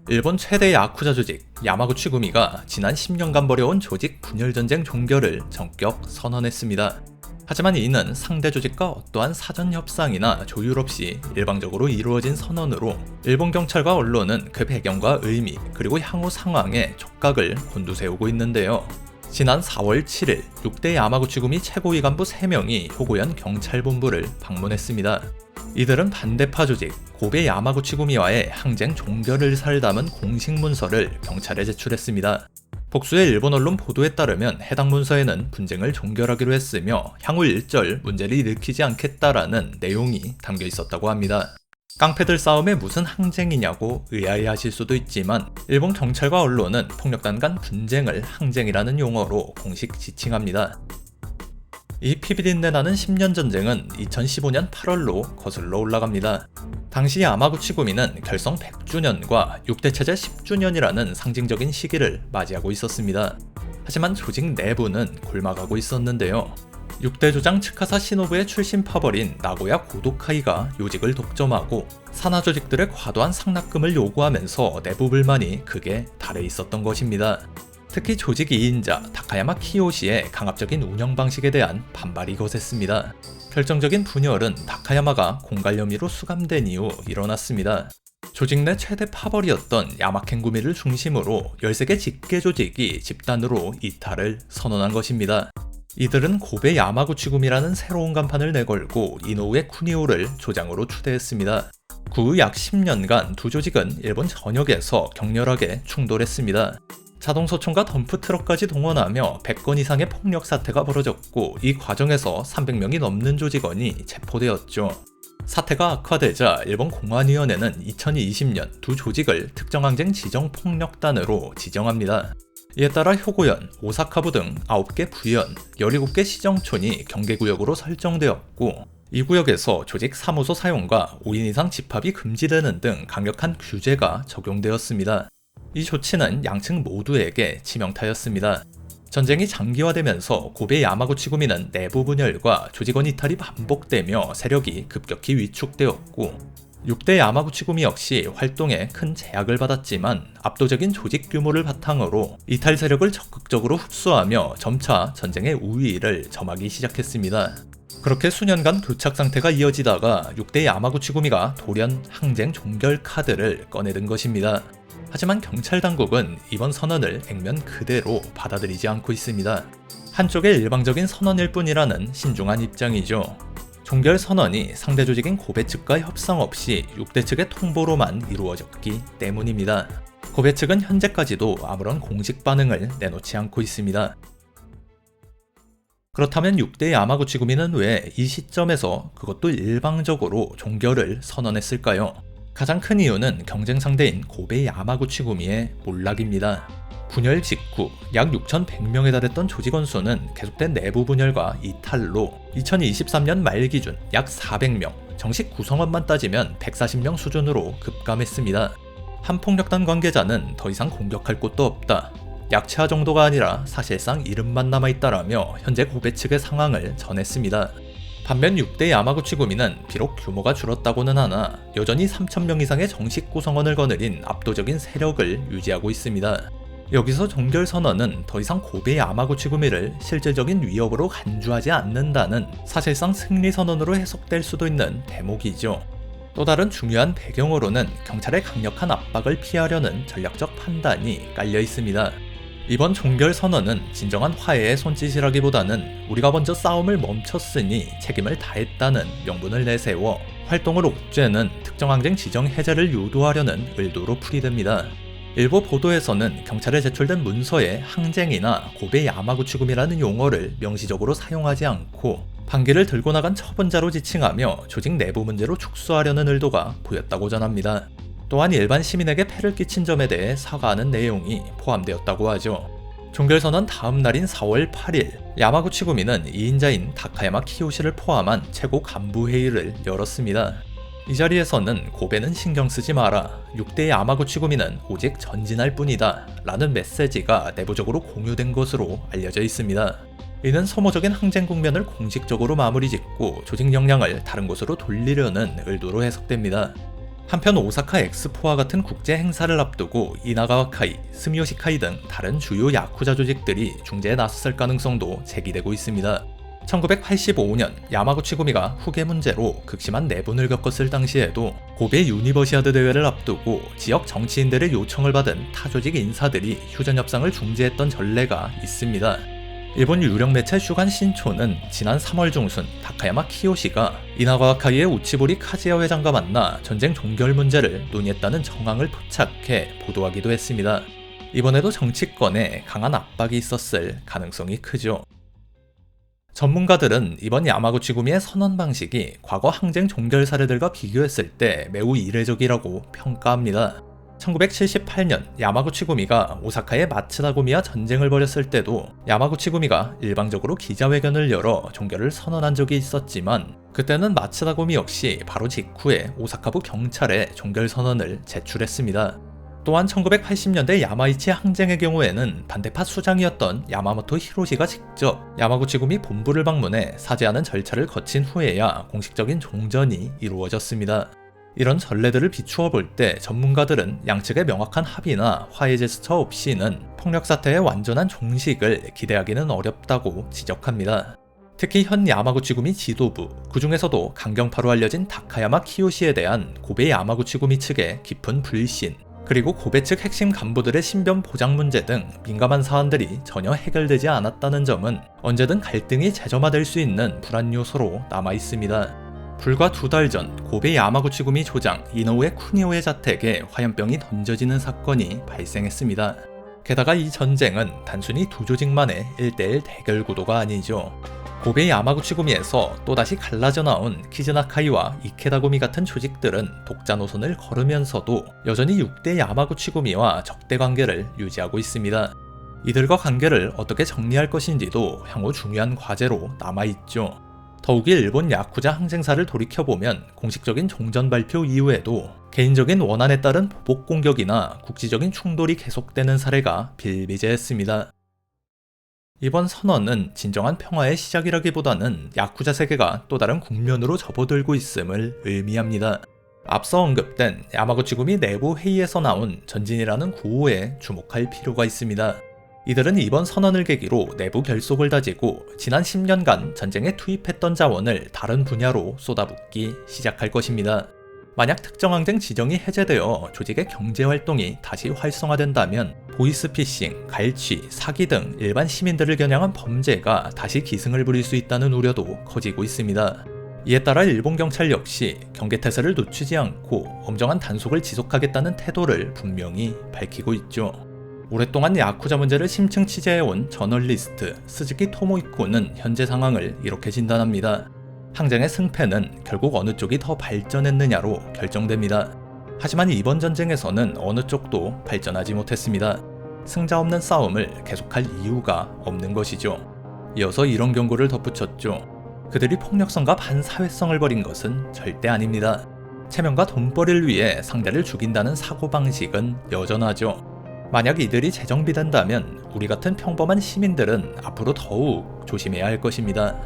일본 최대 야쿠자 조직 야마구치 구미가 지난 10년간 벌여온 조직 분열전쟁 종결을 전격 선언했습니다. 하지만 이는 상대 조직과 어떠한 사전 협상이나 조율 없이 일방적으로 이루어진 선언으로 일본 경찰과 언론은 그 배경과 의미 그리고 향후 상황에 촉각을 곤두세우고 있는데요. 지난 4월 7일 6대 야마구치 구미 최고위 간부 3명이 효고현 경찰본부를 방문했습니다. 이들은 반대파 조직 고베 야마구치 구미와의 항쟁 종결 의사를 담은 공식 문서를 경찰에 제출했습니다. 복수의 일본 언론 보도에 따르면 해당 문서에는 분쟁을 종결하기로 했으며 향후 일절 문제를 일으키지 않겠다라는 내용이 담겨 있었다고 합니다. 깡패들 싸움에 무슨 항쟁이냐고 의아해하실 수도 있지만 일본 경찰과 언론은 폭력단 간 분쟁을 항쟁이라는 용어로 공식 지칭합니다. 이 피비린내 나는 10년 전쟁은 2015년 8월로 거슬러 올라갑니다. 당시 야마구치 구미는 결성 100주년과 6대 체제 10주년이라는 상징적인 시기를 맞이하고 있었습니다. 하지만 조직 내부는 골마가고 있었는데요. 6대 조장 츠카사 시노부의 출신 파벌인 나고야 고도카이가 요직을 독점하고 산하 조직들의 과도한 상납금을 요구하면서 내부 불만이 극에 달해 있었던 것입니다. 특히 조직 2인자 다카야마 키요시의 강압적인 운영 방식에 대한 반발이 거셌습니다. 결정적인 분열은 다카야마가 공갈 혐의로 수감된 이후 일어났습니다. 조직 내 최대 파벌이었던 야마켄 구미를 중심으로 13개 직계 조직이 집단으로 이탈을 선언한 것입니다. 이들은 고베 야마구치 구미라는 새로운 간판을 내걸고 이노우에 쿠니오를 조장으로 추대했습니다. 그 후 약 10년간 두 조직은 일본 전역에서 격렬하게 충돌했습니다. 자동소총과 덤프트럭까지 동원하며 100건 이상의 폭력 사태가 벌어졌고 이 과정에서 300명이 넘는 조직원이 체포되었죠. 사태가 악화되자 일본 공안위원회는 2020년 두 조직을 특정항쟁 지정폭력단으로 지정합니다. 이에 따라 효고현, 오사카부 등 9개 부현, 17개 시정촌이 경계구역으로 설정되었고 이 구역에서 조직 사무소 사용과 5인 이상 집합이 금지되는 등 강력한 규제가 적용되었습니다. 이 조치는 양측 모두에게 치명타였습니다. 전쟁이 장기화되면서 고베 야마구치 구미는 내부 분열과 조직원 이탈이 반복되며 세력이 급격히 위축되었고 6대 야마구치 구미 역시 활동에 큰 제약을 받았지만 압도적인 조직 규모를 바탕으로 이탈 세력을 적극적으로 흡수하며 점차 전쟁의 우위를 점하기 시작했습니다. 그렇게 수년간 교착 상태가 이어지다가 6대 야마구치 구미가 돌연 항쟁 종결 카드를 꺼내든 것입니다. 하지만 경찰 당국은 이번 선언을 액면 그대로 받아들이지 않고 있습니다. 한쪽의 일방적인 선언일 뿐이라는 신중한 입장이죠. 종결 선언이 상대 조직인 고베 측과 협상 없이 6대 측의 통보로만 이루어졌기 때문입니다. 고베 측은 현재까지도 아무런 공식 반응을 내놓지 않고 있습니다. 그렇다면 6대 야마구치 구미는 왜 이 시점에서 그것도 일방적으로 종결을 선언했을까요? 가장 큰 이유는 경쟁 상대인 고베 야마구치 구미의 몰락입니다. 분열 직후 약 6,100명에 달했던 조직원 수는 계속된 내부 분열과 이탈로 2023년 말 기준 약 400명, 정식 구성원만 따지면 140명 수준으로 급감했습니다. 한 폭력단 관계자는 더 이상 공격할 곳도 없다. 약체화 정도가 아니라 사실상 이름만 남아있다라며 현재 고베 측의 상황을 전했습니다. 반면 6대 야마구치 구미는 비록 규모가 줄었다고는 하나 여전히 3,000명 이상의 정식 구성원을 거느린 압도적인 세력을 유지하고 있습니다. 여기서 종결 선언은 더 이상 고베 야마구치 구미를 실질적인 위협으로 간주하지 않는다는 사실상 승리 선언으로 해석될 수도 있는 대목이죠. 또 다른 중요한 배경으로는 경찰의 강력한 압박을 피하려는 전략적 판단이 깔려 있습니다. 이번 종결 선언은 진정한 화해의 손짓이라기보다는 우리가 먼저 싸움을 멈췄으니 책임을 다했다는 명분을 내세워 활동을 옥죄는 특정 항쟁 지정 해제를 유도하려는 의도로 풀이됩니다. 일부 보도에서는 경찰에 제출된 문서에 항쟁이나 고베 야마구치 구미라는 용어를 명시적으로 사용하지 않고 반기를 들고 나간 처분자로 지칭하며 조직 내부 문제로 축소하려는 의도가 보였다고 전합니다. 또한 일반 시민에게 폐를 끼친 점에 대해 사과하는 내용이 포함되었다고 하죠. 종결선언 다음 날인 4월 8일 야마구치 구미는 2인자인 다카야마 키요시를 포함한 최고 간부 회의를 열었습니다. 이 자리에서는 고베는 신경 쓰지 마라, 6대 야마구치 구미는 오직 전진할 뿐이다 라는 메시지가 내부적으로 공유된 것으로 알려져 있습니다. 이는 소모적인 항쟁 국면을 공식적으로 마무리 짓고 조직 역량을 다른 곳으로 돌리려는 의도로 해석됩니다. 한편 오사카 엑스포와 같은 국제 행사를 앞두고 이나가와 카이, 스미요시 카이 등 다른 주요 야쿠자 조직들이 중재에 나섰을 가능성도 제기되고 있습니다. 1985년 야마구치 구미가 후계 문제로 극심한 내분을 겪었을 당시에도 고베 유니버시아드 대회를 앞두고 지역 정치인들의 요청을 받은 타 조직 인사들이 휴전 협상을 중재했던 전례가 있습니다. 일본 유력 매체 슈간 신초는 지난 3월 중순 다카야마 키요시가 이나가와 카이의 우치보리 카즈야 회장과 만나 전쟁 종결 문제를 논의했다는 정황을 포착해 보도하기도 했습니다. 이번에도 정치권에 강한 압박이 있었을 가능성이 크죠. 전문가들은 이번 야마구치 구미의 선언 방식이 과거 항쟁 종결 사례들과 비교했을 때 매우 이례적이라고 평가합니다. 1978년 야마구치 구미가 오사카의 마츠다 구미와 전쟁을 벌였을 때도 야마구치 구미가 일방적으로 기자회견을 열어 종결을 선언한 적이 있었지만 그때는 마츠다 구미 역시 바로 직후에 오사카부 경찰에 종결 선언을 제출했습니다. 또한 1980년대 야마이치 항쟁의 경우에는 반대파 수장이었던 야마모토 히로시가 직접 야마구치 구미 본부를 방문해 사죄하는 절차를 거친 후에야 공식적인 종전이 이루어졌습니다. 이런 전례들을 비추어 볼 때 전문가들은 양측의 명확한 합의나 화해 제스처 없이는 폭력 사태의 완전한 종식을 기대하기는 어렵다고 지적합니다. 특히 현 야마구치 구미 지도부, 그 중에서도 강경파로 알려진 다카야마 키요시에 대한 고베 야마구치 구미 측의 깊은 불신, 그리고 고베 측 핵심 간부들의 신변 보장 문제 등 민감한 사안들이 전혀 해결되지 않았다는 점은 언제든 갈등이 재점화될 수 있는 불안 요소로 남아 있습니다. 불과 2달 전 고베 야마구치 구미 조장 이노우에 쿠니오의 자택에 화염병이 던져지는 사건이 발생했습니다. 게다가 이 전쟁은 단순히 두 조직만의 1대1 대결 구도가 아니죠. 고베 야마구치 구미에서 또다시 갈라져 나온 키즈나 카이와 이케다 구미 같은 조직들은 독자 노선을 걸으면서도 여전히 6대 야마구치 구미와 적대 관계를 유지하고 있습니다. 이들과 관계를 어떻게 정리할 것인지도 향후 중요한 과제로 남아있죠. 더욱이 일본 야쿠자 항쟁사를 돌이켜보면 공식적인 종전 발표 이후에도 개인적인 원한에 따른 보복 공격이나 국지적인 충돌이 계속되는 사례가 비일비재했습니다. 이번 선언은 진정한 평화의 시작이라기보다는 야쿠자 세계가 또 다른 국면으로 접어들고 있음을 의미합니다. 앞서 언급된 야마구치 구미 내부 회의에서 나온 전진이라는 구호에 주목할 필요가 있습니다. 이들은 이번 선언을 계기로 내부 결속을 다지고 지난 10년간 전쟁에 투입했던 자원을 다른 분야로 쏟아붓기 시작할 것입니다. 만약 특정 항쟁 지정이 해제되어 조직의 경제활동이 다시 활성화된다면 보이스피싱, 갈취, 사기 등 일반 시민들을 겨냥한 범죄가 다시 기승을 부릴 수 있다는 우려도 커지고 있습니다. 이에 따라 일본 경찰 역시 경계태세를 늦추지 않고 엄정한 단속을 지속하겠다는 태도를 분명히 밝히고 있죠. 오랫동안 야쿠자 문제를 심층 취재해온 저널리스트 스즈키 토모이코는 현재 상황을 이렇게 진단합니다. 항쟁의 승패는 결국 어느 쪽이 더 발전했느냐로 결정됩니다. 하지만 이번 전쟁에서는 어느 쪽도 발전하지 못했습니다. 승자 없는 싸움을 계속할 이유가 없는 것이죠. 이어서 이런 경고를 덧붙였죠. 그들이 폭력성과 반사회성을 벌인 것은 절대 아닙니다. 체면과 돈벌이를 위해 상대를 죽인다는 사고방식은 여전하죠. 만약 이들이 재정비된다면 우리 같은 평범한 시민들은 앞으로 더욱 조심해야 할 것입니다.